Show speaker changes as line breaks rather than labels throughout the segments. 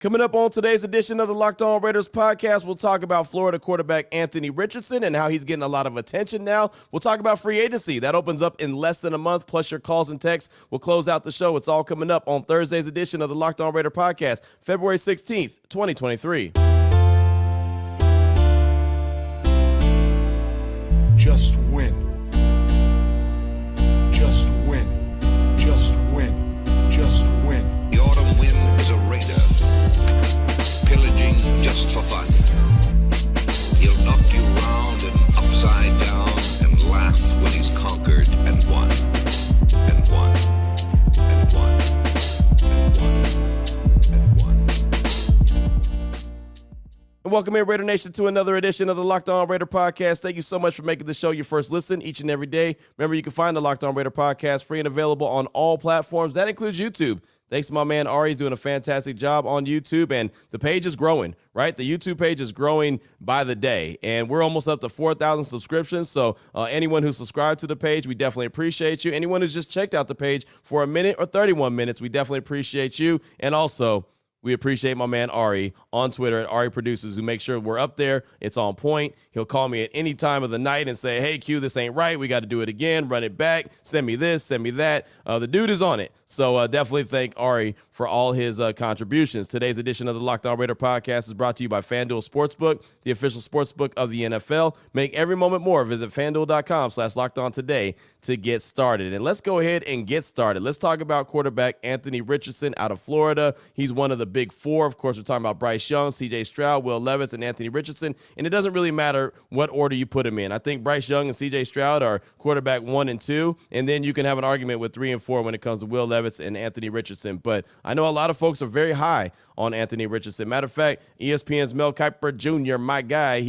Coming up on today's edition of the Locked On Raiders podcast, we'll talk about Florida quarterback Anthony Richardson and how he's getting a lot of attention now. We'll talk about free agency. That opens up in less than a month, plus your calls and texts. We'll close out the show. It's all coming up on Thursday's edition of the Locked On Raider podcast, February 16th, 2023.
Just win. Just win. Just win. Just win.
The autumn wind is a raider, pillaging just for fun. He'll knock you round and upside down and laugh when he's conquered and won. And won. And won. And won. And won.
And welcome in, Raider Nation, to another edition of the Locked On Raider podcast. Thank you so much for making the show your first listen each and every day. Remember, you can find the Locked On Raider podcast free and available on all platforms. That includes YouTube. Thanks to my man Ari. He's doing a fantastic job on YouTube, and the page is growing, right? The YouTube page is growing by the day, and we're almost up to 4,000 subscriptions. So anyone who subscribed to the page, we definitely appreciate you. Anyone who's just checked out the page for a minute or 31 minutes, we definitely appreciate you. And also, we appreciate my man Ari on Twitter at Ari Producers, who makes sure we're up there. It's on point. He'll call me at any time of the night and say, hey, Q, this ain't right. We got to do it again. Run it back. Send me this. Send me that. The dude is on it. So definitely thank Ari for all his contributions. Today's edition of the Locked On Raider podcast is brought to you by FanDuel Sportsbook, the official sportsbook of the NFL. Make every moment more. Visit FanDuel.com/LockedOn today to get started. And let's go ahead and get started. Let's talk about quarterback Anthony Richardson out of Florida. He's one of the big four. Of course, we're talking about Bryce Young, C.J. Stroud, Will Levis, and Anthony Richardson. And it doesn't really matter what order you put him in. I think Bryce Young and C.J. Stroud are quarterback 1 and 2. And then you can have an argument with 3 and 4 when it comes to Will Levis and Anthony Richardson. But I know a lot of folks are very high on Anthony Richardson. Matter of fact, ESPN's Mel Kiper Jr., my guy,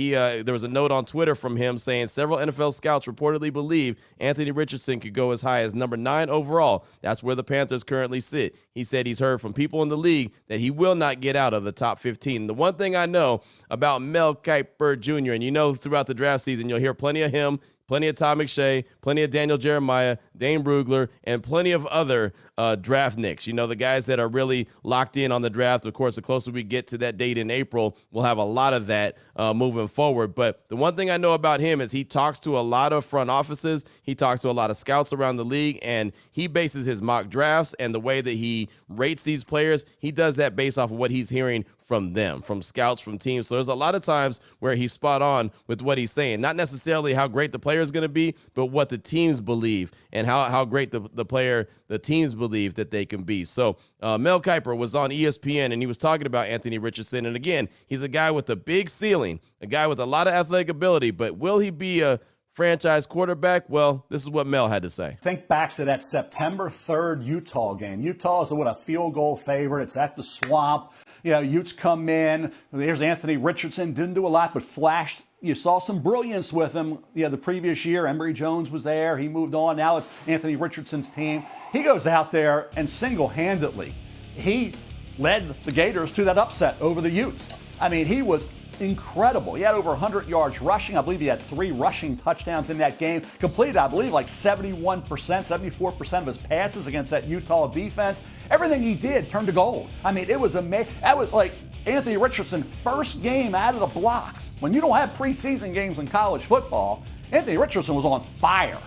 there was a note on Twitter from him saying several NFL scouts reportedly believe Anthony Richardson could go as high as number 9 overall. That's where the Panthers currently sit. He said he's heard from people in the league that he will not get out of the top 15. The one thing I know about Mel Kiper Jr., and you know throughout the draft season, you'll hear plenty of him, plenty of Todd McShay, plenty of Daniel Jeremiah, Dane Brugler, and plenty of other draft nicks. You know, the guys that are really locked in on the draft. Of course, the closer we get to that date in April, we'll have a lot of that moving forward. But the one thing I know about him is he talks to a lot of front offices. He talks to a lot of scouts around the league, and he bases his mock drafts and the way that he rates these players. He does that based off of what he's hearing from them, from scouts, from teams. So there's a lot of times where he's spot on with what he's saying. Not necessarily how great the player is going to be, but what the teams believe and how great the teams believe that they can be. So Mel Kiper was on ESPN, and he was talking about Anthony Richardson. And again, he's a guy with a big ceiling, a guy with a lot of athletic ability, but will he be a franchise quarterback? Well, this is what Mel had to say.
Think back to that September 3rd Utah game. Utah is a field goal favorite. It's at the Swamp. You know, Utes come in. There's Anthony Richardson. Didn't do a lot, but flashed. You saw some brilliance with him. The previous year, Emory Jones was there. He moved on. Now it's Anthony Richardson's team. He goes out there and single-handedly, he led the Gators to that upset over the Utes. I mean, he was incredible. He had over 100 yards rushing. I believe he had 3 rushing touchdowns in that game. Completed, I believe, like 71%, 74% of his passes against that Utah defense. Everything he did turned to gold. I mean, it was amazing. That was like Anthony Richardson, first game out of the blocks. When you don't have preseason games in college football, Anthony Richardson was on fire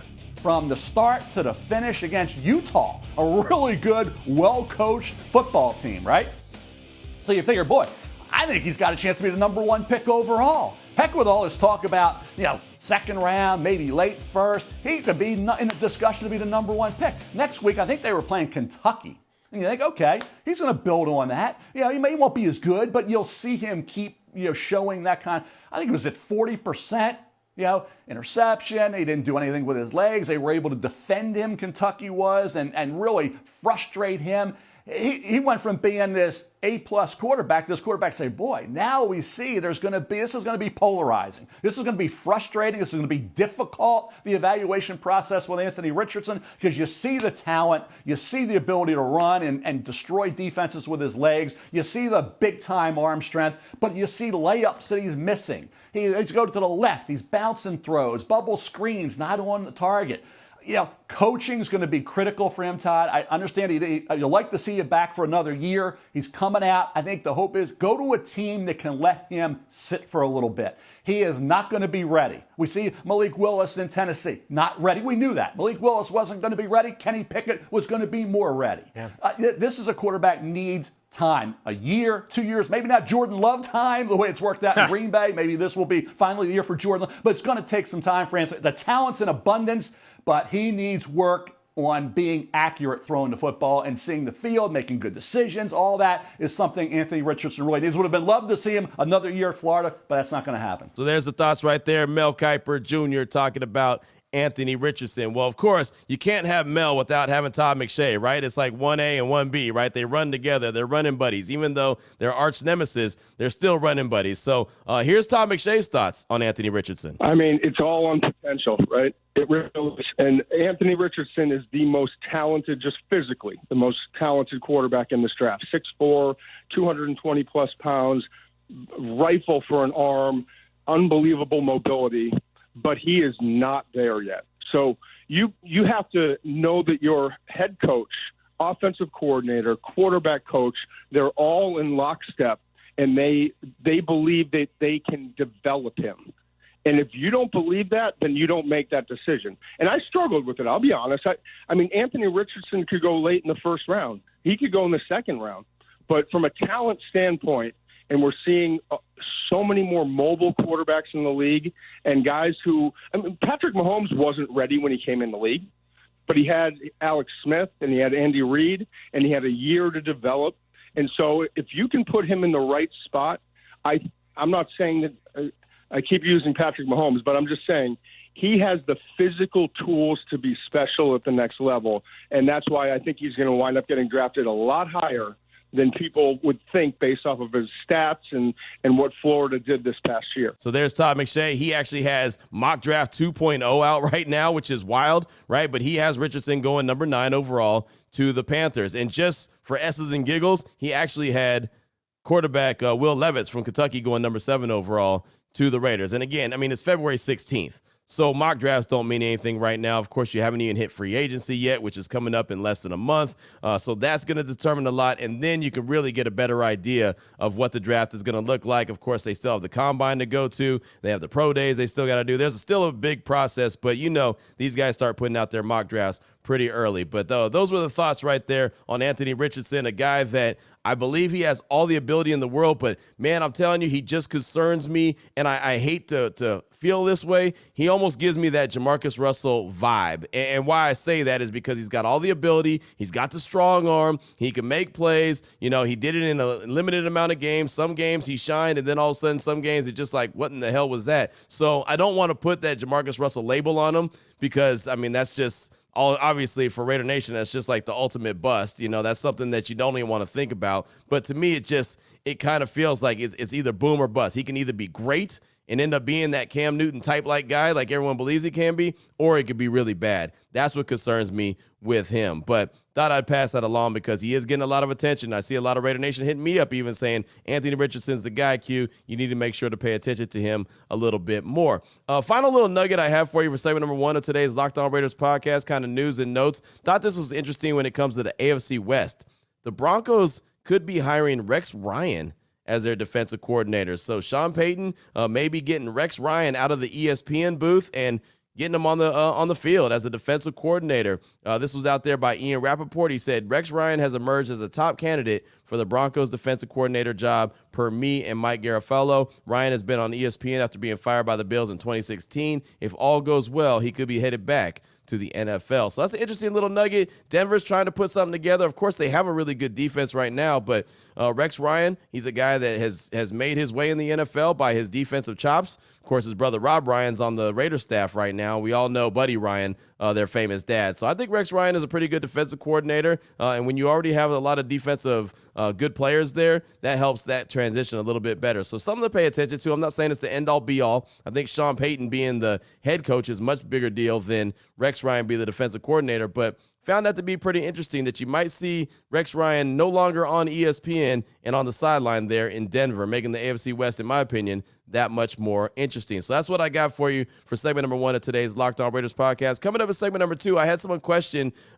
from the start to the finish against Utah. A really good, well-coached football team, right? So you figure, boy, I think he's got a chance to be the number 1 pick overall. Heck with all this talk about, second round, maybe late first. He could be in the discussion to be the number 1 pick. Next week, I think they were playing Kentucky. And you think, okay, he's going to build on that. He won't be as good, but you'll see him keep, showing that kind. I think it was at 40%. Interception. He didn't do anything with his legs. They were able to defend him, Kentucky was, and really frustrate him. He went from being this A-plus quarterback, this quarterback say, boy, now we see this is going to be polarizing. This is going to be frustrating. This is going to be difficult, the evaluation process with Anthony Richardson, because you see the talent, you see the ability to run and destroy defenses with his legs, you see the big-time arm strength, but you see layups that he's missing. He's going to the left, he's bouncing throws, bubble screens, not on the target. coaching is going to be critical for him, Todd. I understand you'd like to see him back for another year. He's coming out. I think the hope is go to a team that can let him sit for a little bit. He is not going to be ready. We see Malik Willis in Tennessee, not ready. We knew that. Malik Willis wasn't going to be ready. Kenny Pickett was going to be more ready. Yeah. This is a quarterback needs time. A year, 2 years, maybe not Jordan Love time, the way it's worked out in Green Bay. Maybe this will be finally the year for Jordan Love. But it's going to take some time for Anthony. The talent's in abundance, but he needs work on being accurate throwing the football and seeing the field, making good decisions. All that is something Anthony Richardson really needs. Would have been loved to see him another year at Florida, but that's not going to happen.
So there's the thoughts right there. Mel Kiper Jr. talking about Anthony Richardson. Well, of course, you can't have Mel without having Todd McShay, right? It's like 1A and 1B, right? They run together. They're running buddies. Even though they're arch nemesis, they're still running buddies. So here's Todd McShay's thoughts on Anthony Richardson.
I mean, it's all on potential, right? It really is. And Anthony Richardson is the most talented, just physically, the most talented quarterback in this draft. 6'4", 220-plus pounds, rifle for an arm, unbelievable mobility. But he is not there yet. So you have to know that your head coach, offensive coordinator, quarterback coach, they're all in lockstep, and they believe that they can develop him. And if you don't believe that, then you don't make that decision. And I struggled with it, I'll be honest. I mean, Anthony Richardson could go late in the first round. He could go in the second round. But from a talent standpoint, and we're seeing so many more mobile quarterbacks in the league and guys who – I mean, Patrick Mahomes wasn't ready when he came in the league, but he had Alex Smith and he had Andy Reid and he had a year to develop. And so if you can put him in the right spot, I'm not saying that I keep using Patrick Mahomes, but I'm just saying he has the physical tools to be special at the next level, and that's why I think he's going to wind up getting drafted a lot higher than people would think based off of his stats and what Florida did this past year.
So there's Todd McShay. He actually has mock draft 2.0 out right now, which is wild, right? But he has Richardson going number 9 overall to the Panthers. And just for S's and giggles, he actually had quarterback Will Levis from Kentucky going number 7 overall to the Raiders. And again, I mean, it's February 16th. So mock drafts don't mean anything right now. Of course, you haven't even hit free agency yet, which is coming up in less than a month. So that's going to determine a lot. And then you can really get a better idea of what the draft is going to look like. Of course, they still have the combine to go to. They have the pro days they still got to do. There's still a big process. But, you know, these guys start putting out their mock drafts pretty early. But those were the thoughts right there on Anthony Richardson, a guy that I believe he has all the ability in the world, but man, I'm telling you, he just concerns me, and I hate to feel this way. He almost gives me that Jamarcus Russell vibe, and why I say that is because he's got all the ability, he's got the strong arm, he can make plays. You know, he did it in a limited amount of games. Some games he shined, and then all of a sudden, some games it's just like, what in the hell was that? So I don't want to put that Jamarcus Russell label on him because, I mean, that's just obviously for Raider Nation, that's just like the ultimate bust. You know, that's something that you don't even want to think about. But to me, it kind of feels like it's either boom or bust. He can either be great and end up being that Cam Newton type like guy like everyone believes he can be, or it could be really bad. That's what concerns me with him. But thought I'd pass that along because he is getting a lot of attention. I see a lot of Raider Nation hitting me up even saying, Anthony Richardson's the guy, Q. You need to make sure to pay attention to him a little bit more. Final little nugget I have for you for segment number 1 of today's Locked On Raiders podcast, kind of news and notes. Thought this was interesting when it comes to the AFC West. The Broncos could be hiring Rex Ryan as their defensive coordinator. So Sean Payton may be getting Rex Ryan out of the ESPN booth and getting him on the field as a defensive coordinator. This was out there by Ian Rappaport. He said, Rex Ryan has emerged as a top candidate for the Broncos defensive coordinator job per me and Mike Garafolo. Ryan has been on ESPN after being fired by the Bills in 2016. If all goes well, he could be headed back to the NFL. So that's an interesting little nugget. Denver's trying to put something together. Of course, they have a really good defense right now, but Rex Ryan, he's a guy that has made his way in the NFL by his defensive chops. Of course, his brother Rob Ryan's on the Raiders staff right now. We all know Buddy Ryan, their famous dad. So I think Rex Ryan is a pretty good defensive coordinator. And when you already have a lot of defensive good players there, that helps that transition a little bit better. So something to pay attention to. I'm not saying it's the end-all, be-all. I think Sean Payton being the head coach is a much bigger deal than Rex Ryan being the defensive coordinator. But found that to be pretty interesting, that you might see Rex Ryan no longer on ESPN and on the sideline there in Denver, making the AFC West, in my opinion, that much more interesting. So that's what I got for you for segment number 1 of today's Locked On Raiders podcast. Coming up in segment number 2, I had someone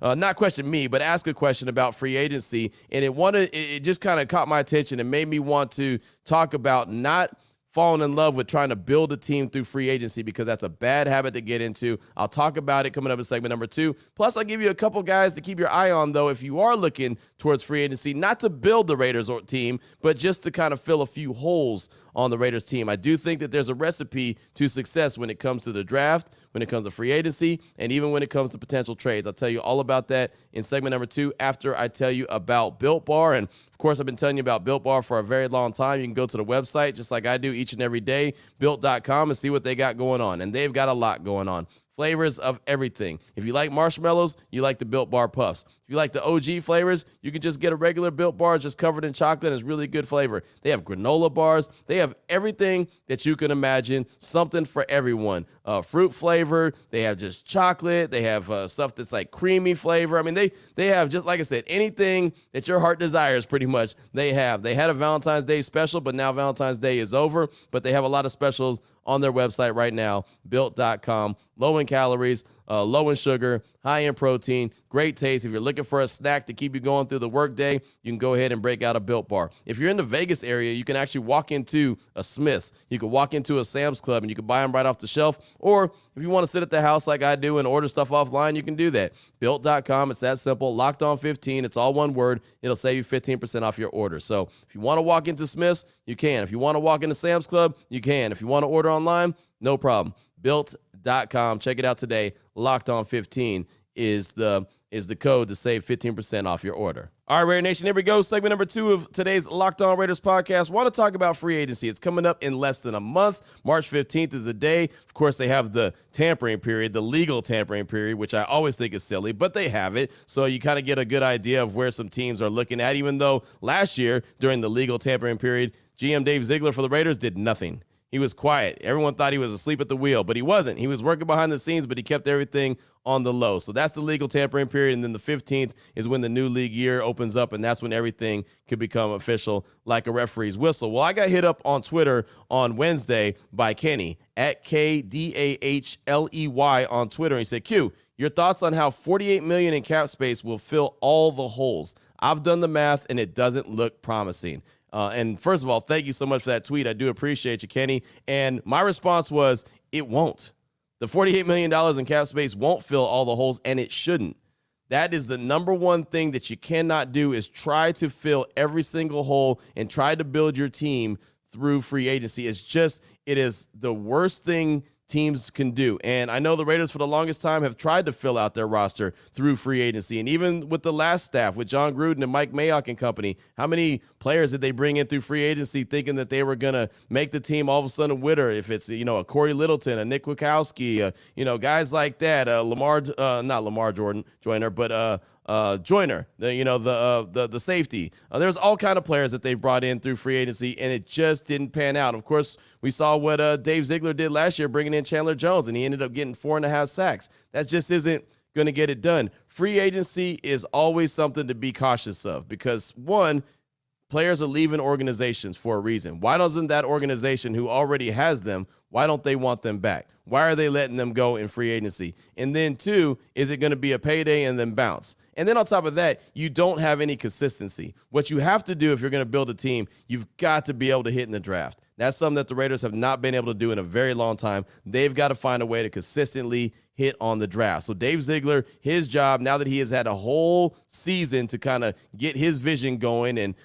not question me, but ask a question about free agency, and it just kind of caught my attention and made me want to talk about not falling in love with trying to build a team through free agency, because that's a bad habit to get into. I'll talk about it coming up in segment number 2. Plus, I'll give you a couple guys to keep your eye on, though, if you are looking towards free agency, not to build the Raiders team, but just to kind of fill a few holes on the Raiders team. I do think that there's a recipe to success when it comes to the draft, when it comes to free agency, and even when it comes to potential trades. I'll tell you all about that in segment number 2 after I tell you about Built Bar. And of course, I've been telling you about Built Bar for a very long time. You can go to the website, just like I do each and every day, built.com, and see what they got going on. And they've got a lot going on. Flavors of everything. If you like marshmallows, you like the Built Bar Puffs. If you like the OG flavors, you can just get a regular Built Bar just covered in chocolate. It's really good flavor. They have granola bars. They have everything that you can imagine, something for everyone. Fruit flavor. They have just chocolate. They have stuff that's like creamy flavor. I mean, they have, just like I said, anything that your heart desires pretty much they have. They had a Valentine's Day special, but now Valentine's Day is over. But they have a lot of specials on their website right now, built.com. Low in calories, low in sugar, high in protein, great taste. If you're looking for a snack to keep you going through the workday, you can go ahead and break out a Built Bar. If you're in the Vegas area, you can actually walk into a Smith's. You can walk into a Sam's Club, and you can buy them right off the shelf. Or if you want to sit at the house like I do and order stuff offline, you can do that. Built.com, it's that simple. Locked on 15, it's all one word. It'll save you 15% off your order. So if you want to walk into Smith's, you can. If you want to walk into Sam's Club, you can. If you want to order online, no problem. Built.com. Check it out today. Locked on 15 is the code to save 15% off your order. All right, Raider Nation, here we go. Segment number 2 of today's Locked On Raiders podcast. Want to talk about free agency. It's coming up in less than a month. March 15th is the day. Of course, they have the tampering period, the legal tampering period, which I always think is silly, but they have it. So you kind of get a good idea of where some teams are looking at, even though last year during the legal tampering period, GM Dave Ziegler for the Raiders did nothing. He was quiet. Everyone thought he was asleep at the wheel, but he wasn't. He was working behind the scenes, but he kept everything on the low. So that's the legal tampering period, and then the 15th is when the new league year opens up, and that's when everything could become official like a referee's whistle. Well, I got hit up on Twitter on Wednesday by Kenny, at KDAHLEY on Twitter. He said, Q, your thoughts on how $48 million in cap space will fill all the holes? I've done the math, and it doesn't look promising. And first of all, thank you so much for that tweet. I do appreciate you, Kenny. And my response was, it won't. The $48 million in cap space won't fill all the holes, and it shouldn't. That is the number one thing that you cannot do, is try to fill every single hole and try to build your team through free agency. It is the worst thing teams can do. And I know the Raiders for the longest time have tried to fill out their roster through free agency. And even with the last staff, with John Gruden and Mike Mayock and company, how many players did they bring in through free agency thinking that they were going to make the team all of a sudden winner? If it's, a Corey Littleton, a Nick Kwiatkowski, guys like that, not Lamar Joyner, but Joyner, the safety. There's all kind of players that they brought in through free agency, and it just didn't pan out. Of course, we saw what Dave Ziegler did last year, bringing in Chandler Jones, and he ended up getting 4.5 sacks. That just isn't going to get it done. Free agency is always something to be cautious of because, one, players are leaving organizations for a reason. Why doesn't that organization who already has them, why don't they want them back? Why are they letting them go in free agency? And then, two, is it going to be a payday and then bounce? And then on top of that, you don't have any consistency. What you have to do if you're going to build a team, you've got to be able to hit in the draft. That's something that the Raiders have not been able to do in a very long time. They've got to find a way to consistently hit on the draft. So Dave Ziegler, his job, now that he has had a whole season to kind of get his vision going, and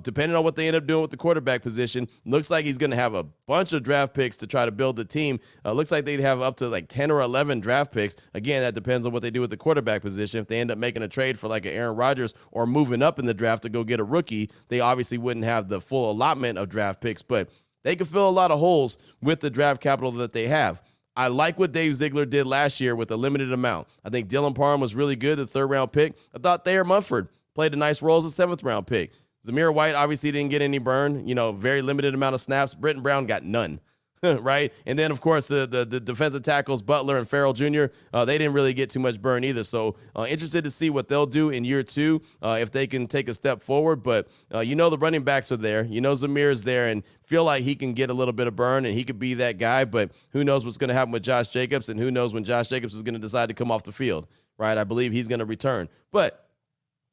depending on what they end up doing with the quarterback position, looks like he's going to have a bunch of draft picks to try to build the team. Looks like they'd have up to like 10 or 11 draft picks. Again, that depends on what they do with the quarterback position. If they end up making a trade for like an Aaron Rodgers or moving up in the draft to go get a rookie, they obviously wouldn't have the full allotment of draft picks, but they can fill a lot of holes with the draft capital that they have. I like what Dave Ziegler did last year with a limited amount. I think Dylan Parham was really good, the third-round pick. I thought Thayer Munford played a nice role as a seventh-round pick. Zamir White obviously didn't get any burn, very limited amount of snaps. Britton Brown got none. right? And then, of course, the defensive tackles, Butler and Farrell Jr., they didn't really get too much burn either. So interested to see what they'll do in year two if they can take a step forward. But the running backs are there. Zamir is there and feel like he can get a little bit of burn and he could be that guy. But who knows what's going to happen with Josh Jacobs, and who knows when Josh Jacobs is going to decide to come off the field, right? I believe he's going to return. But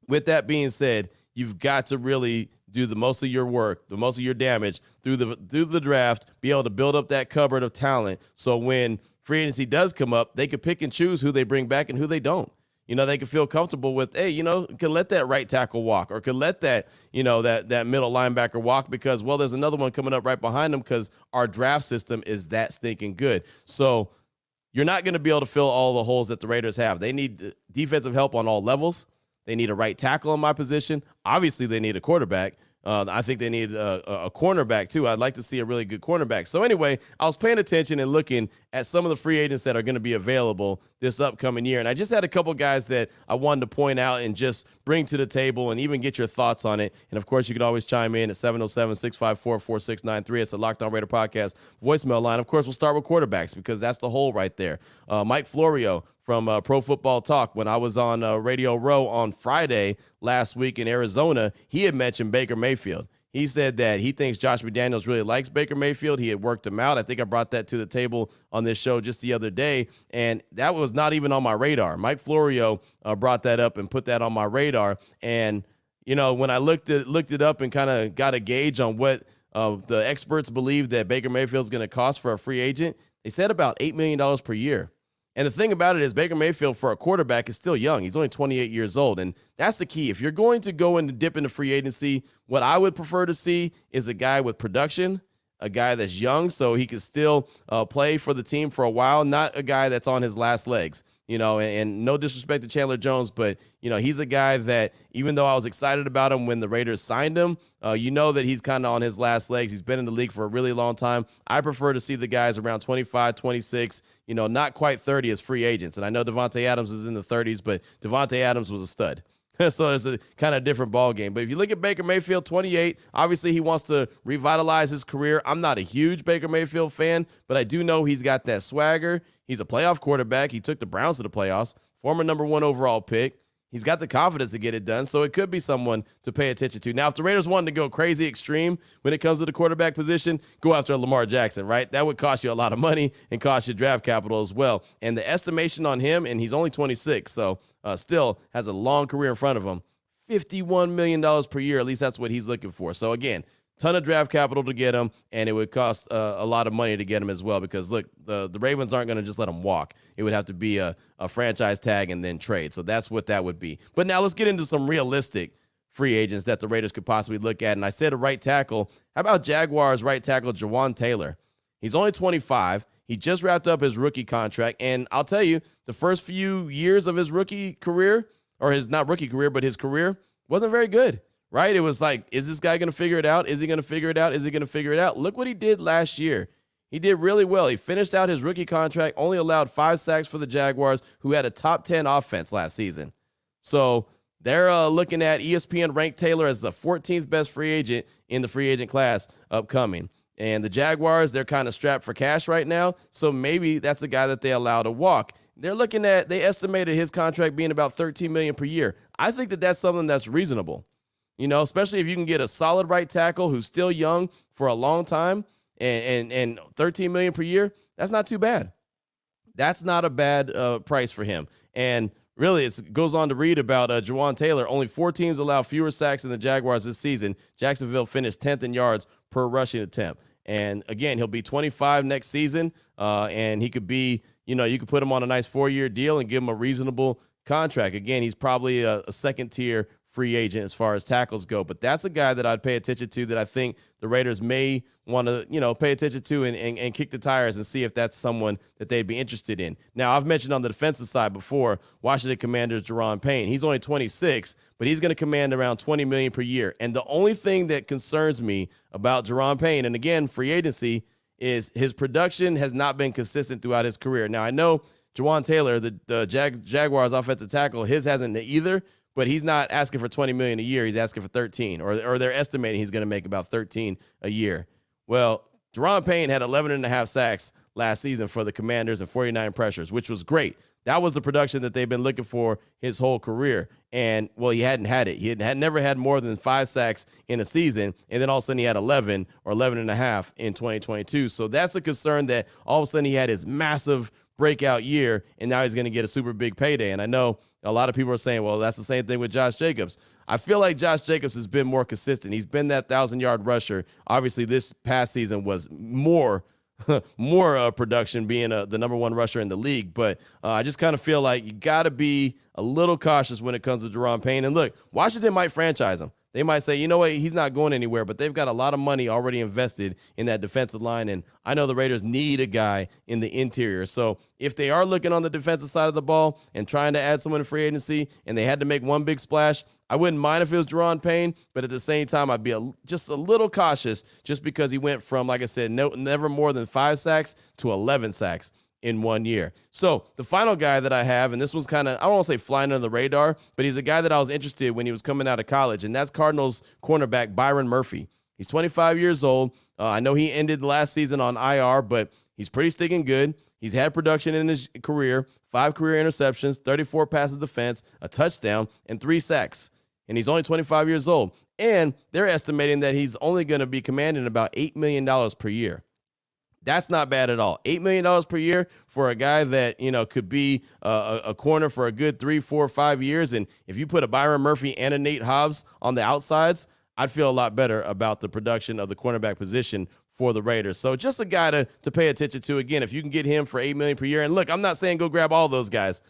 with that being said, you've got to really do the most of your work, the most of your damage through the draft, be able to build up that cupboard of talent. So when free agency does come up, they could pick and choose who they bring back and who they don't. They can feel comfortable with, hey, can let that right tackle walk, or can let that, that middle linebacker walk because, well, there's another one coming up right behind them because our draft system is that stinking good. So you're not going to be able to fill all the holes that the Raiders have. They need defensive help on all levels. They need a right tackle in my position. Obviously, they need a quarterback. I think they need a cornerback, too. I'd like to see a really good cornerback. So anyway, I was paying attention and looking at some of the free agents that are going to be available this upcoming year. And I just had a couple guys that I wanted to point out and just bring to the table and even get your thoughts on it. And, of course, you could always chime in at 707-654-4693. It's a Locked On Raider podcast voicemail line. Of course, we'll start with quarterbacks because that's the hole right there. Mike Florio from Pro Football Talk, when I was on Radio Row on Friday last week in Arizona, he had mentioned Baker Mayfield. He said that he thinks Josh McDaniels really likes Baker Mayfield. He had worked him out. I think I brought that to the table on this show just the other day, and that was not even on my radar. Mike Florio brought that up and put that on my radar. And, when I looked it up and kind of got a gauge on what the experts believe that Baker Mayfield's going to cost for a free agent, they said about $8 million per year. And the thing about it is Baker Mayfield, for a quarterback, is still young. He's only 28 years old, and that's the key. If you're going to go and dip into free agency, what I would prefer to see is a guy with production, a guy that's young so he can still play for the team for a while, not a guy that's on his last legs. And no disrespect to Chandler Jones, but, he's a guy that even though I was excited about him when the Raiders signed him, that he's kind of on his last legs. He's been in the league for a really long time. I prefer to see the guys around 25, 26, not quite 30 as free agents. And I know Devontae Adams is in the 30s, but Devontae Adams was a stud. So it's a kind of different ball game. But if you look at Baker Mayfield, 28, obviously he wants to revitalize his career. I'm not a huge Baker Mayfield fan, but I do know he's got that swagger. He's a playoff quarterback. He took the Browns to the playoffs, former number 1 overall pick. He's got the confidence to get it done, so it could be someone to pay attention to. Now, if the Raiders wanted to go crazy extreme when it comes to the quarterback position, go after Lamar Jackson, right? That would cost you a lot of money and cost you draft capital as well. And the estimation on him, and he's only 26, so still has a long career in front of him, $51 million per year. At least that's what he's looking for. So, again, ton of draft capital to get him, and it would cost a lot of money to get him as well because, look, the Ravens aren't going to just let him walk. It would have to be a franchise tag and then trade. So that's what that would be. But now let's get into some realistic free agents that the Raiders could possibly look at. And I said a right tackle. How about Jaguars right tackle Jawan Taylor? He's only 25. He just wrapped up his rookie contract. And I'll tell you, the first few years of his rookie career, or his not rookie career, but his career, wasn't very good. Right? It was like, is this guy going to figure it out? Is he going to figure it out? Is he going to figure it out? Look what he did last year. He did really well. He finished out his rookie contract, only allowed 5 sacks for the Jaguars, who had a top 10 offense last season. So they're looking at ESPN ranked Taylor as the 14th best free agent in the free agent class upcoming. And the Jaguars, they're kind of strapped for cash right now. So maybe that's the guy that they allow to walk. They estimated his contract being about $13 million per year. I think that that's something that's reasonable. Especially if you can get a solid right tackle who's still young for a long time and $13 million per year, that's not too bad. That's not a bad price for him. And really, it goes on to read about Jawan Taylor. Only 4 teams allow fewer sacks than the Jaguars this season. Jacksonville finished 10th in yards per rushing attempt. And again, he'll be 25 next season, and he could be, you could put him on a nice 4-year deal and give him a reasonable contract. Again, he's probably a second-tier free agent as far as tackles go, but that's a guy that I'd pay attention to that I think the Raiders may want to, pay attention to and kick the tires and see if that's someone that they'd be interested in. Now, I've mentioned on the defensive side before, Washington Commanders Jerron Payne. He's only 26, but he's going to command around $20 million per year. And the only thing that concerns me about Jerron Payne, and again, free agency, is his production has not been consistent throughout his career. Now, I know Jawan Taylor, the Jaguars offensive tackle, his hasn't either, but he's not asking for $20 million a year. He's asking for $13, or they're estimating he's going to make about $13 a year. Well, Deron Payne had 11.5 sacks last season for the Commanders and 49 pressures, which was great. That was the production that they've been looking for his whole career. And, well, he hadn't had it. He had never had more than 5 sacks in a season, and then all of a sudden he had 11 or 11.5 in 2022. So that's a concern that all of a sudden he had his massive breakout year, and now he's going to get a super big payday. And I know a lot of people are saying, well, that's the same thing with Josh Jacobs. I feel like Josh Jacobs has been more consistent. He's been that 1,000-yard rusher. Obviously, this past season was more production, being the number one rusher in the league. But I just kind of feel like you got to be a little cautious when it comes to Deron Payne. And look, Washington might franchise him. They might say, you know what, he's not going anywhere, but they've got a lot of money already invested in that defensive line, and I know the Raiders need a guy in the interior. So if they are looking on the defensive side of the ball and trying to add someone in free agency and they had to make one big splash, I wouldn't mind if it was Deron Payne, but at the same time, I'd be just a little cautious just because he went from, like I said, never more than 5 sacks to 11 sacks in 1 year. So the final guy that I have, and this one's kind of, I don't want to say flying under the radar, but he's a guy that I was interested in when he was coming out of college, and that's Cardinals cornerback Byron Murphy. He's 25 years old. I know he ended last season on IR, but he's pretty sticking good. He's had production in his career, 5 career interceptions, 34 passes defense, a touchdown, and 3 sacks. And he's only 25 years old. And they're estimating that he's only going to be commanding about $8 million per year. That's not bad at all. $8 million per year for a guy that, could be a corner for a good 3, 4, 5 years. And if you put a Byron Murphy and a Nate Hobbs on the outsides, I'd feel a lot better about the production of the cornerback position for the Raiders. So just a guy to pay attention to. Again, if you can get him for $8 million per year. And look, I'm not saying go grab all those guys.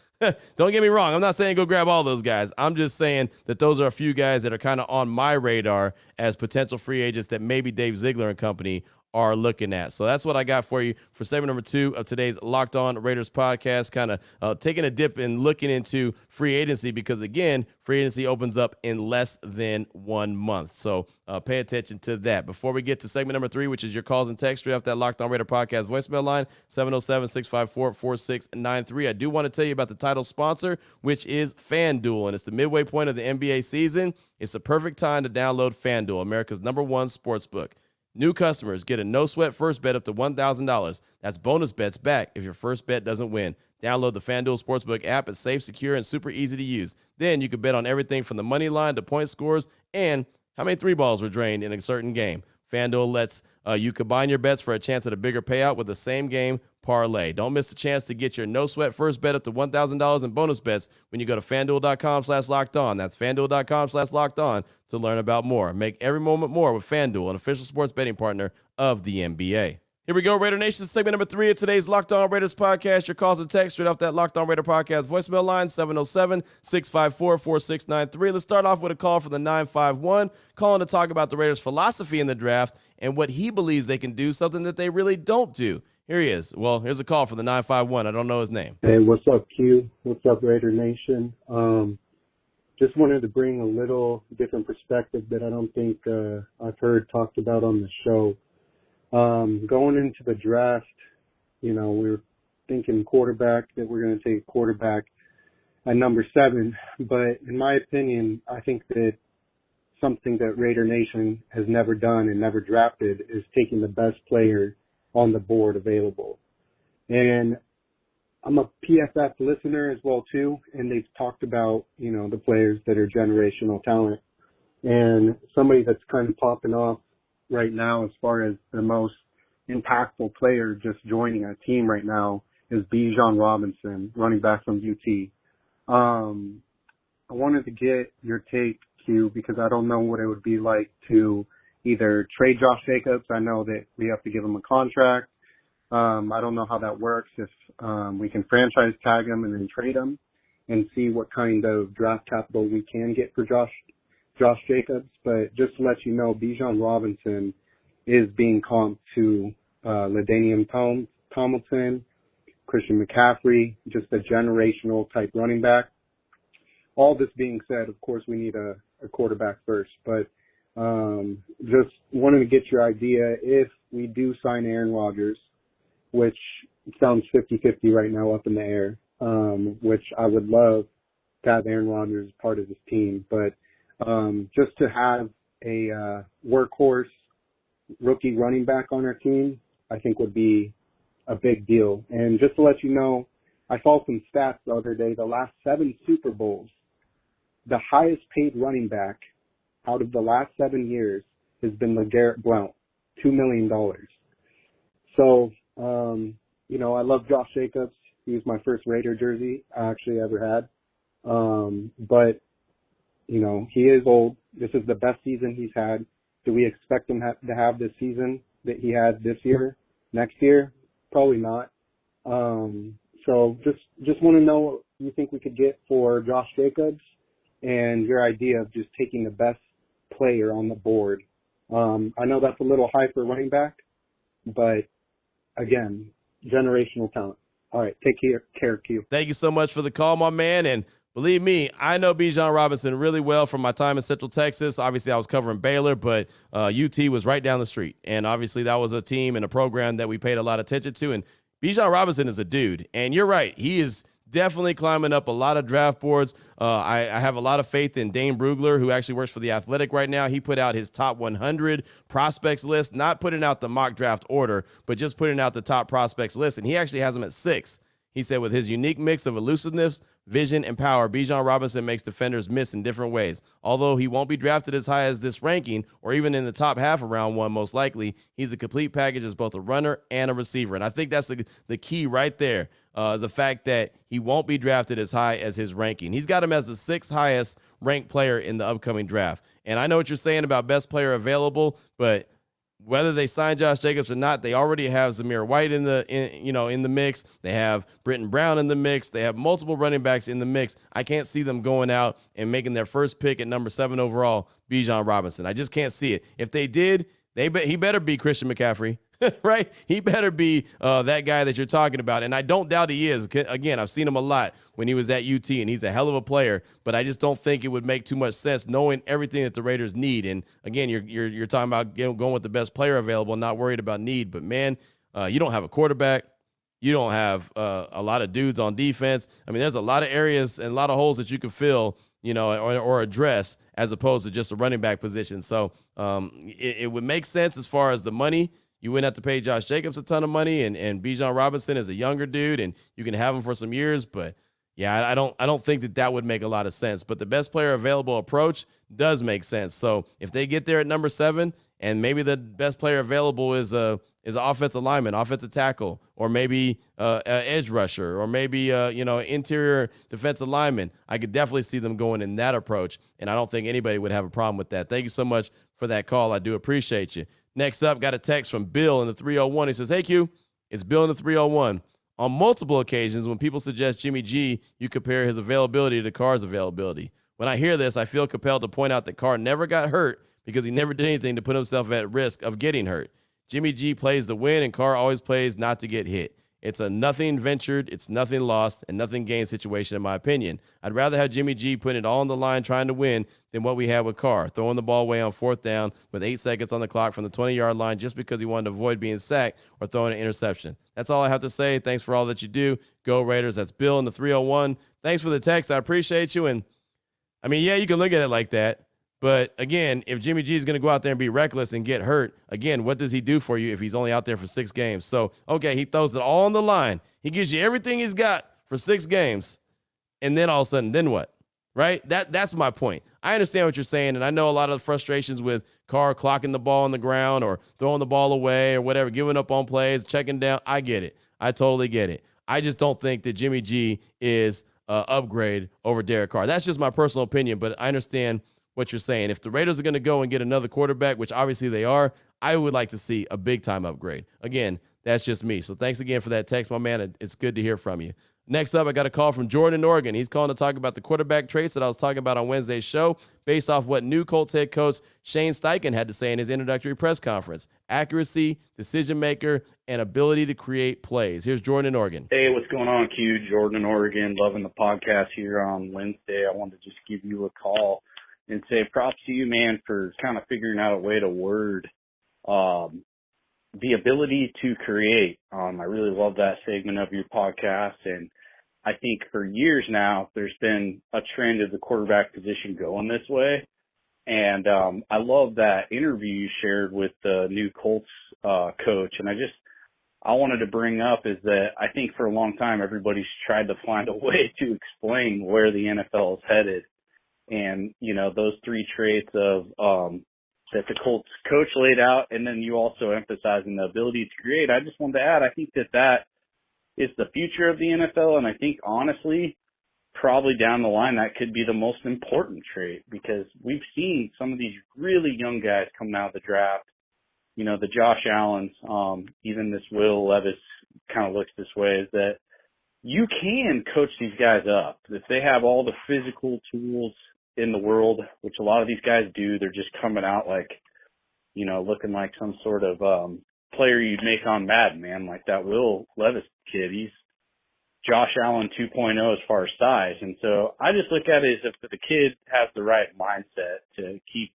Don't get me wrong. I'm not saying go grab all those guys. I'm just saying that those are a few guys that are kind of on my radar as potential free agents that maybe Dave Ziegler and company are looking at. So that's what I got for you for segment number 2 of today's Locked On Raiders podcast, kind of taking a dip and looking into free agency because, again, free agency opens up in less than 1 month. So pay attention to that. Before we get to segment number 3, which is your calls and text straight off that Locked On Raider podcast voicemail line, 707-654-4693. I do want to tell you about the title sponsor, which is FanDuel, and it's the midway point of the NBA season. It's the perfect time to download FanDuel, America's #1 sportsbook. New customers get a no-sweat first bet up to $1,000. That's bonus bets back if your first bet doesn't win. Download the FanDuel Sportsbook app. It's safe, secure, and super easy to use. Then you can bet on everything from the money line to point scores and how many 3 balls were drained in a certain game. FanDuel lets you combine your bets for a chance at a bigger payout with the same game parlay. Don't miss the chance to get your no-sweat first bet up to $1,000 in bonus bets when you go to FanDuel.com/lockedon. That's FanDuel.com/lockedon to learn about more. Make every moment more with FanDuel, an official sports betting partner of the NBA. Here we go, Raider Nation, segment number 3 of today's Locked On Raiders podcast. Your calls and text straight off that Locked On Raider podcast voicemail line, 707-654-4693. Let's start off with a call from the 951, calling to talk about the Raiders' philosophy in the draft and what he believes they can do, something that they really don't do. Here he is. Well, here's a call from the 951. I don't know his name.
Hey, what's up, Q? What's up, Raider Nation? Just wanted to bring a little different perspective that I don't think I've heard talked about on the show. Going into the draft, we were thinking quarterback, that we're going to take quarterback at number 7. But in my opinion, I think that something that Raider Nation has never done and never drafted is taking the best player on the board available. And I'm a PFF listener as well too, and they've talked about, the players that are generational talent. And somebody that's kind of popping off right now as far as the most impactful player just joining our team right now is Bijan Robinson, running back from UT. I wanted to get your take, Q, because I don't know what it would be like to either trade Josh Jacobs. I know that we have to give him a contract. I don't know how that works, if we can franchise tag him and then trade him and see what kind of draft capital we can get for Josh Jacobs. But just to let you know, Bijan Robinson is being comped to LaDainian Tomlinson, Christian McCaffrey, just a generational type running back. All this being said, of course, we need a quarterback first. But just wanted to get your idea if we do sign Aaron Rodgers, which sounds 50-50 right now, up in the air, which I would love to have Aaron Rodgers as part of this team. But just to have a workhorse rookie running back on our team, I think would be a big deal. And just to let you know, I saw some stats the other day. The last 7 Super Bowls, the highest paid running back out of the last 7 years has been LeGarrette Blount, $2 million. So, I love Josh Jacobs. He was my first Raider jersey I actually ever had. But, he is old. This is the best season he's had. Do we expect him to have this season that he had this year, next year? Probably not. So just want to know what you think we could get for Josh Jacobs and your idea of just taking the best player on the board. I know that's a little high for running back, but again, generational talent. All right, take care, Q.
Thank you so much for the call, my man. And believe me, I know Bijan Robinson really well from my time in Central Texas. Obviously, I was covering Baylor, but UT was right down the street. And obviously, that was a team and a program that we paid a lot of attention to. And Bijan Robinson is a dude. And you're right. He is definitely climbing up a lot of draft boards. I have a lot of faith in Dane Brugler, who actually works for The Athletic right now. He put out his top 100 prospects list, not putting out the mock draft order, but just putting out the top prospects list. And he actually has them at 6. He said with his unique mix of elusiveness, vision, and power, Bijan Robinson makes defenders miss in different ways. Although he won't be drafted as high as this ranking, or even in the top half of round 1, most likely, he's a complete package as both a runner and a receiver. And I think that's the key right there, the fact that he won't be drafted as high as his ranking. He's got him as the 6th highest ranked player in the upcoming draft. And I know what you're saying about best player available, but whether they sign Josh Jacobs or not, they already have Zamir White in the mix. They have Britton Brown in the mix. They have multiple running backs in the mix. I can't see them going out and making their first pick at number 7 overall, Bijan Robinson. I just can't see it. If they did, he better be Christian McCaffrey, right? He better be that guy that you're talking about. And I don't doubt he is. Again, I've seen him a lot when he was at UT, and he's a hell of a player. But I just don't think it would make too much sense knowing everything that the Raiders need. And again, you're talking about going with the best player available, not worried about need. But man, you don't have a quarterback. You don't have a lot of dudes on defense. I mean, there's a lot of areas and a lot of holes that you can fill, or address as opposed to just a running back position. So it would make sense as far as the money. You wouldn't have to pay Josh Jacobs a ton of money, and Bijan Robinson is a younger dude, and you can have him for some years. But yeah, I don't think that would make a lot of sense. But the best player available approach does make sense. So if they get there at number 7, and maybe the best player available is an offensive lineman, offensive tackle, or maybe an edge rusher, or maybe interior defensive lineman, I could definitely see them going in that approach, and I don't think anybody would have a problem with that. Thank you so much for that call. I do appreciate you. Next up, got a text from Bill in the 301. He says, "Hey, Q, it's Bill in the 301. On multiple occasions, when people suggest Jimmy G, you compare his availability to Carr's availability. When I hear this, I feel compelled to point out that Carr never got hurt because he never did anything to put himself at risk of getting hurt. Jimmy G plays to win, and Carr always plays not to get hit. It's a nothing ventured, it's nothing lost, and nothing gained situation, in my opinion. I'd rather have Jimmy G putting it all on the line trying to win than what we had with Carr, throwing the ball away on 4th down with 8 seconds on the clock from the 20-yard line just because he wanted to avoid being sacked or throwing an interception. That's all I have to say. Thanks for all that you do. Go Raiders." That's Bill in the 301. Thanks for the text. I appreciate you. And, I mean, yeah, you can look at it like that. But, again, if Jimmy G is going to go out there and be reckless and get hurt, again, what does he do for you if he's only out there for 6 games? So, okay, he throws it all on the line. He gives you everything he's got for 6 games. And then all of a sudden, then what? Right? That's my point. I understand what you're saying, and I know a lot of the frustrations with Carr clocking the ball on the ground or throwing the ball away or whatever, giving up on plays, checking down. I get it. I totally get it. I just don't think that Jimmy G is an upgrade over Derek Carr. That's just my personal opinion, but I understand what you're saying. If the Raiders are going to go and get another quarterback, which obviously they are, I would like to see a big-time upgrade. Again, that's just me. So thanks again for that text, my man. It's good to hear from you. Next up, I got a call from Jordan in Oregon. He's calling to talk about the quarterback traits that I was talking about on Wednesday's show based off what new Colts head coach Shane Steichen had to say in his introductory press conference. Accuracy, decision-maker, and ability to create plays. Here's Jordan in Oregon.
Hey, what's going on, Q? Jordan in Oregon. Loving the podcast here on Wednesday. I wanted to just give you a call and say props to you, man, for kind of figuring out a way to word the ability to create. I really love that segment of your podcast, and I think for years now there's been a trend of the quarterback position going this way, And I love that interview you shared with the new Colts coach. And I wanted to bring up is that I think for a long time everybody's tried to find a way to explain where the NFL is headed. And, you know, those three traits of that the Colts coach laid out, and then you also emphasizing the ability to create. I just wanted to add, I think that is the future of the NFL, and I think honestly, probably down the line, that could be the most important trait, because we've seen some of these really young guys coming out of the draft. You know, the Josh Allens, even this Will Levis kind of looks this way, is that you can coach these guys up. If they have all the physical tools in the world, which a lot of these guys do, they're just coming out like, you know, looking like some sort of player you'd make on Madden, man, like that Will Levis kid. He's Josh Allen 2.0 as far as size. And so I just look at it as if the kid has the right mindset to keep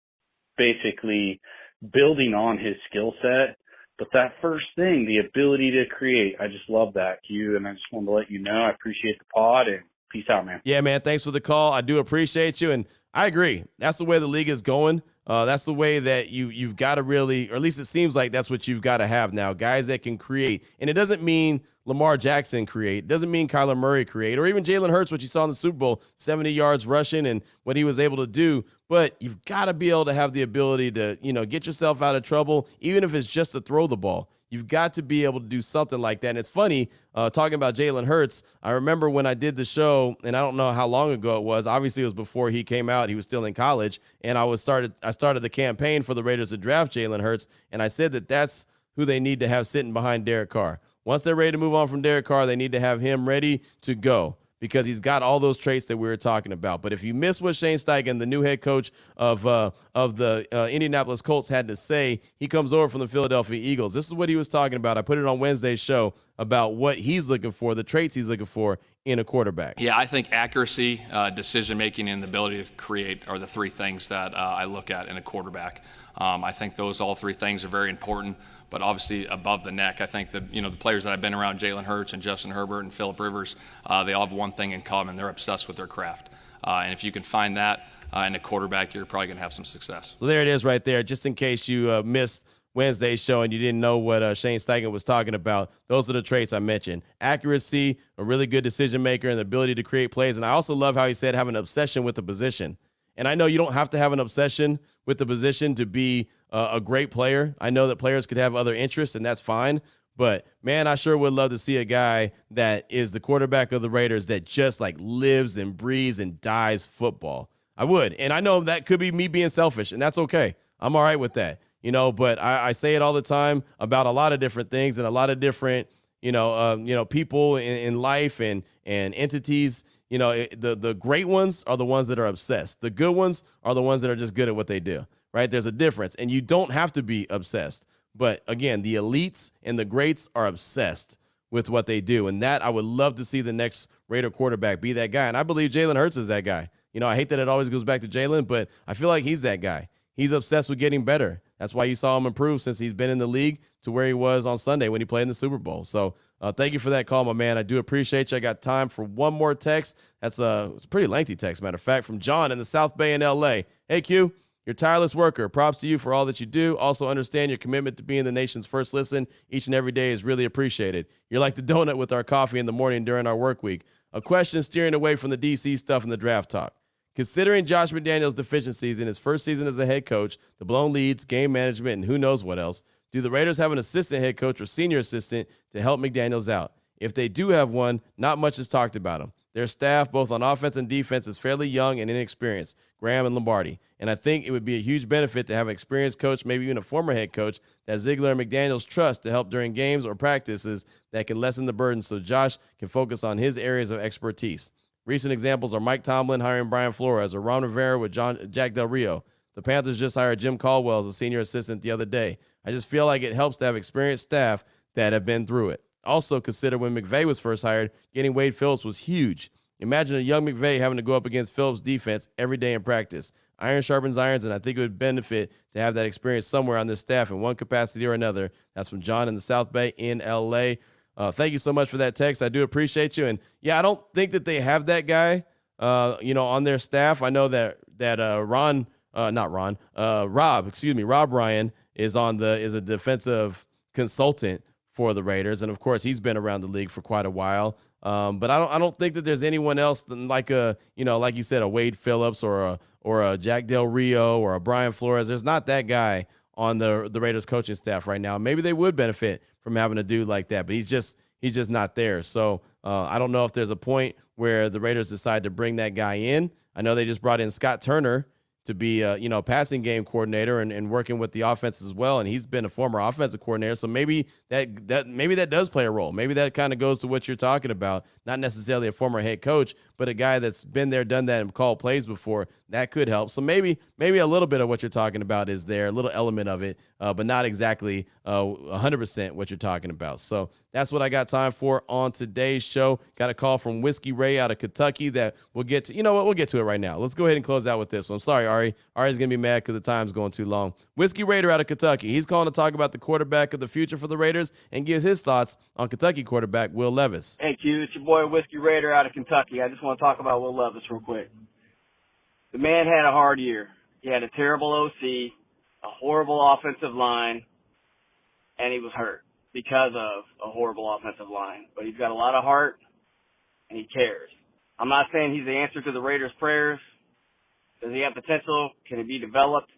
basically building on his skill set. But that first thing, the ability to create, I just love that, Q. And I just wanted to let you know I appreciate the pod, and peace out, man.
Yeah, man, thanks for the call. I do appreciate you, and I agree. That's the way the league is going. That's the way that you've got to really, or at least it seems like that's what you've got to have now, guys that can create. And it doesn't mean Lamar Jackson create. It doesn't mean Kyler Murray create, or even Jalen Hurts, what you saw in the Super Bowl, 70 yards rushing and what he was able to do. But you've got to be able to have the ability to, you know, get yourself out of trouble, even if it's just to throw the ball. You've got to be able to do something like that. And it's funny, talking about Jalen Hurts, I remember when I did the show, and I don't know how long ago it was. Obviously, it was before he came out. He was still in college. And I started the campaign for the Raiders to draft Jalen Hurts. And I said that that's who they need to have sitting behind Derek Carr. Once they're ready to move on from Derek Carr, they need to have him ready to go, because he's got all those traits that we were talking about. But if you miss what Shane Steichen, the new head coach of the Indianapolis Colts, had to say, he comes over from the Philadelphia Eagles. This is what he was talking about. I put it on Wednesday's show about what he's looking for, the traits he's looking for in a quarterback.
Yeah, I think accuracy, decision-making, and the ability to create are the three things that I look at in a quarterback. I think all three things are very important. But obviously above the neck, I think that, you know, the players that I've been around, Jalen Hurts and Justin Herbert and Phillip Rivers, they all have one thing in common. They're obsessed with their craft. And if you can find that in a quarterback, you're probably going to have some success.
So there it is right there. Just in case you missed Wednesday's show and you didn't know what Shane Steichen was talking about, those are the traits I mentioned. Accuracy, a really good decision maker, and the ability to create plays. And I also love how he said have an obsession with the position. And I know you don't have to have an obsession with the position to be a great player. I know that players could have other interests, and that's fine. But, man, I sure would love to see a guy that is the quarterback of the Raiders that just, like, lives and breathes and dies football. I would. And I know that could be me being selfish, and that's okay. I'm all right with that. You know, but I say it all the time about a lot of different things and a lot of different, people in life and entities. You know, the great ones are the ones that are obsessed. The good ones are the ones that are just good at what they do, right? There's a difference, and you don't have to be obsessed. But, again, the elites and the greats are obsessed with what they do, and that I would love to see the next Raider quarterback be that guy, and I believe Jalen Hurts is that guy. You know, I hate that it always goes back to Jalen, but I feel like he's that guy. He's obsessed with getting better. That's why you saw him improve since he's been in the league to where he was on Sunday when he played in the Super Bowl. So thank you for that call, my man. I do appreciate you. I got time for one more text. It's a pretty lengthy text, matter of fact, from John in the South Bay in L.A. Hey, Q, you're a tireless worker. Props to you for all that you do. Also understand your commitment to being the nation's first listen each and every day is really appreciated. You're like the donut with our coffee in the morning during our work week. A question steering away from the D.C. stuff and the draft talk. Considering Josh McDaniels' deficiencies in his first season as a head coach, the blown leads, game management, and who knows what else, do the Raiders have an assistant head coach or senior assistant to help McDaniels out? If they do have one, not much is talked about him. Their staff, both on offense and defense, is fairly young and inexperienced, Graham and Lombardi. And I think it would be a huge benefit to have an experienced coach, maybe even a former head coach, that Ziegler and McDaniels trust to help during games or practices that can lessen the burden so Josh can focus on his areas of expertise. Recent examples are Mike Tomlin hiring Brian Flores or Ron Rivera with Jack Del Rio. The Panthers just hired Jim Caldwell as a senior assistant the other day. I just feel like it helps to have experienced staff that have been through it. Also, consider when McVay was first hired, getting Wade Phillips was huge. Imagine a young McVay having to go up against Phillips' defense every day in practice. Iron sharpens irons, and I think it would benefit to have that experience somewhere on this staff in one capacity or another. That's from John in the South Bay in L.A. Thank you so much for that text. I do appreciate you. And, yeah, I don't think that they have that guy, on their staff. I know that Ron Rob Ryan is a defensive consultant for the Raiders, and of course he's been around the league for quite a while. But I don't think that there's anyone else than like you said, a Wade Phillips or a Jack Del Rio or a Brian Flores. There's not that guy on the Raiders coaching staff right now. Maybe they would benefit from having a dude like that, but he's just not there. So I don't know if there's a point where the Raiders decide to bring that guy in. I know they just brought in Scott Turner to be a passing game coordinator and working with the offense as well, and he's been a former offensive coordinator, so maybe that does play a role. Maybe that kind of goes to what you're talking about, not necessarily a former head coach, but a guy that's been there, done that, and called plays before. That could help. So maybe a little bit of what you're talking about is there, a little element of it, but not exactly 100% what you're talking about. So that's what I got time for on today's show. Got a call from Whiskey Ray out of Kentucky that we'll get to. You know what? We'll get to it right now. Let's go ahead and close out with this one. I'm sorry, Ari. Ari's going to be mad because the time's going too long. Whiskey Raider out of Kentucky. He's calling to talk about the quarterback of the future for the Raiders and gives his thoughts on Kentucky quarterback Will Levis.
Hey, Q. It's your boy Whiskey Raider out of Kentucky. I just want to talk about Will Levis real quick. The man had a hard year. He had a terrible OC, a horrible offensive line, and he was hurt because of a horrible offensive line. But he's got a lot of heart, and he cares. I'm not saying he's the answer to the Raiders' prayers. Does he have potential? Can he be developed?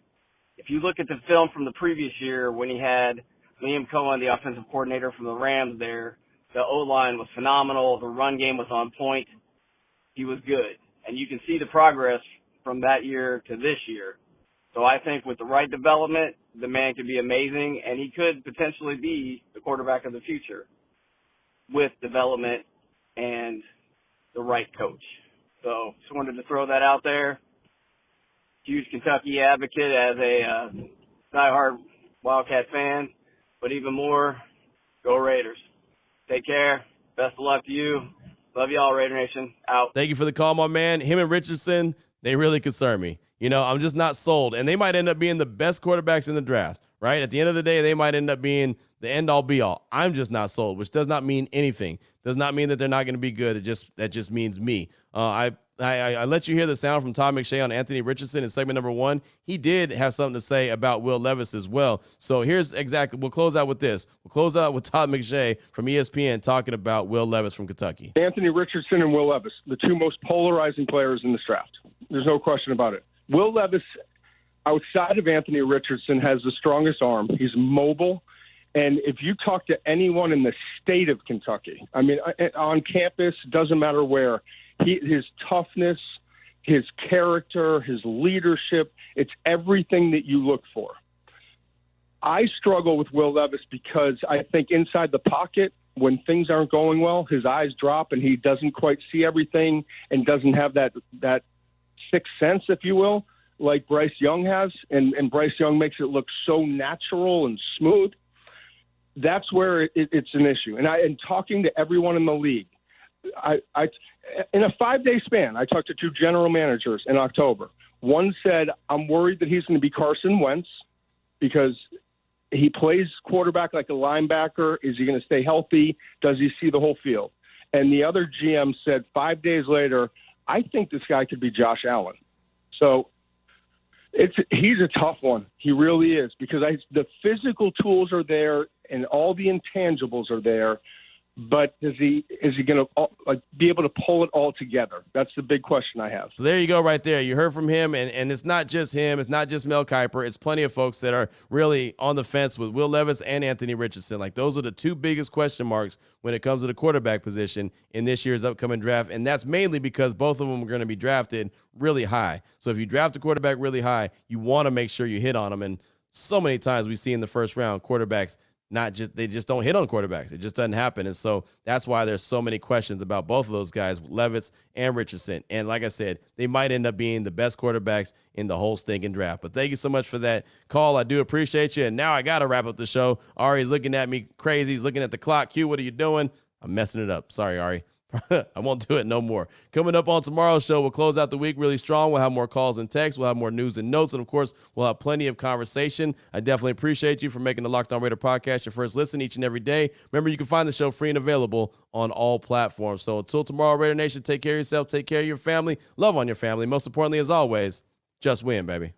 If you look at the film from the previous year when he had Liam Cohen, the offensive coordinator from the Rams there, the O-line was phenomenal. The run game was on point. He was good. And you can see the progress from that year to this year. So I think with the right development, the man could be amazing, and he could potentially be the quarterback of the future with development and the right coach. So just wanted to throw that out there. Huge Kentucky advocate as a diehard Wildcat fan, but even more, go Raiders. Take care. Best of luck to you. Love y'all, Raider Nation. Out.
Thank you for the call, my man. Him and Richardson, they really concern me. I'm just not sold. And they might end up being the best quarterbacks in the draft, right? At the end of the day, they might end up being the end-all, be-all. I'm just not sold, which does not mean anything. Does not mean that they're not going to be good. That just means me. I let you hear the sound from Todd McShay on Anthony Richardson in segment number 1. He did have something to say about Will Levis as well. So we'll close out with this. We'll close out with Todd McShay from ESPN talking about Will Levis from Kentucky.
Anthony Richardson and Will Levis, the two most polarizing players in this draft. There's no question about it. Will Levis, outside of Anthony Richardson, has the strongest arm. He's mobile. And if you talk to anyone in the state of Kentucky, I mean, on campus, doesn't matter where, his toughness, his character, his leadership, it's everything that you look for. I struggle with Will Levis because I think inside the pocket, when things aren't going well, his eyes drop and he doesn't quite see everything and doesn't have that sixth sense, if you will, like Bryce Young has. And Bryce Young makes it look so natural and smooth. That's where it's an issue. And talking to everyone in the league, I in a 5-day span, I talked to 2 general managers in October. One said, I'm worried that he's going to be Carson Wentz because he plays quarterback like a linebacker. Is he going to stay healthy? Does he see the whole field? And the other GM said 5 days later, I think this guy could be Josh Allen. So he's a tough one. He really is, because the physical tools are there and all the intangibles are there. But is he going to be able to pull it all together? That's the big question I have.
So there you go right there. You heard from him, and it's not just him. It's not just Mel Kiper. It's plenty of folks that are really on the fence with Will Levis and Anthony Richardson. Like, those are the 2 biggest question marks when it comes to the quarterback position in this year's upcoming draft, and that's mainly because both of them are going to be drafted really high. So if you draft a quarterback really high, you want to make sure you hit on them. And so many times we see in the first round quarterbacks they just don't hit on quarterbacks. It just doesn't happen. And so that's why there's so many questions about both of those guys, Levis and Richardson. And like I said, they might end up being the best quarterbacks in the whole stinking draft. But thank you so much for that call. I do appreciate you. And now I got to wrap up the show. Ari's looking at me crazy. He's looking at the clock. Q, what are you doing? I'm messing it up. Sorry, Ari. I won't do it no more. Coming up on tomorrow's show, we'll close out the week really strong. We'll have more calls and texts. We'll have more news and notes. And, of course, we'll have plenty of conversation. I definitely appreciate you for making the Locked On Raider podcast your first listen each and every day. Remember, you can find the show free and available on all platforms. So until tomorrow, Raider Nation, take care of yourself, take care of your family, love on your family. Most importantly, as always, just win, baby.